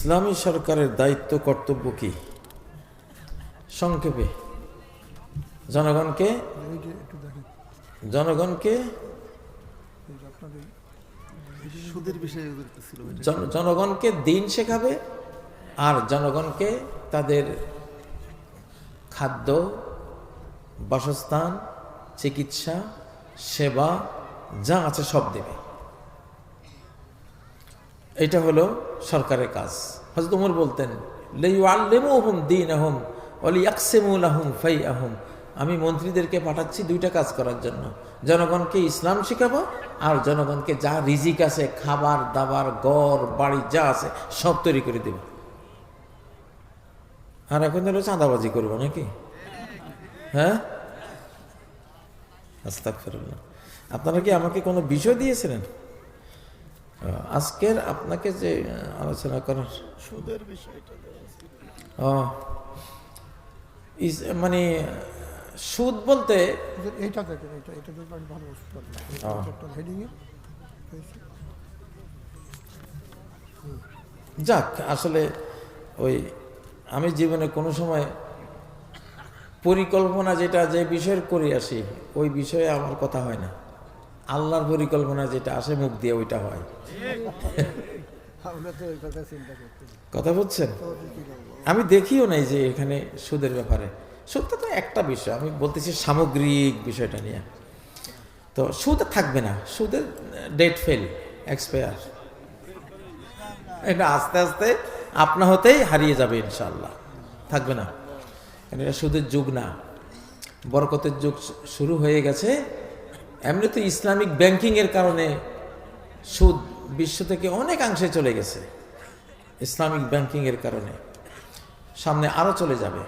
ইসলামী সরকারের দায়িত্ব কর্তব্য কি সংক্ষেপে জনগণকে জনগণকে দিন শেখাবে আর জনগণকে তাদের খাদ্য, বাসস্থান, চিকিৎসা, সেবা যা আছে সব দেবে। এটা হলো সরকারের কাজ। হযরত ওমর বলতেন, লিইউআল্লিমুহুম দীনাহুম ওয়া লিয়াকসিমু লাহুম ফাইআহুম। আমি মন্ত্রীদেরকে পাঠাচ্ছি দুইটা কাজ করার জন্য, জনগণকে ইসলাম শিখাবো আর জনগণকে যা রিজিক আছে, খাবার দাবার, ঘর বাড়ি যা আছে সব তৈরি করে দেব। আর এখন হলো চাঁদাবাজি করবো নাকি? হ্যাঁ, আস্তাগফিরুল্লাহ। আপনারা কি আমাকে কোনো বিষয় দিয়েছিলেন আজকের আপনাকে যে আলোচনা করার? সুদের বিষয়টা মানে সুদ বলতে এইটা দেখেন, এটা ভালো যাক, আসলে ওই আমি জীবনে কোনো সময় পরিকল্পনা যেটা যে বিষয়ের করে আসি ওই বিষয়ে আমার কথা হয় না। আল্লাহর পরিকল্পনা যেটা আসে মুখ দিয়ে ওইটা হয়। কথা বলছেন? আমি দেখিও নাই যে এখানে সুদের ব্যাপারে। সুদটা তো একটা বিষয়, আমি বলতেছি সামগ্রিক বিষয়টা নিয়ে। তো সুদ থাকবে না, সুদের ডেট ফেল, এক্সপায়ার। এটা আস্তে আস্তে আপনা হতেই হারিয়ে যাবে ইনশাআল্লাহ, থাকবে না। এটা সুদের যুগ না, বরকতের যুগ শুরু হয়ে গেছে। এমনি তো ইসলামিক ব্যাংকিংয়ের কারণে সুদ বিশ্ব থেকে অনেকাংশে চলে গেছে, ইসলামিক ব্যাংকিংয়ের কারণে সামনে আরও চলে যাবে।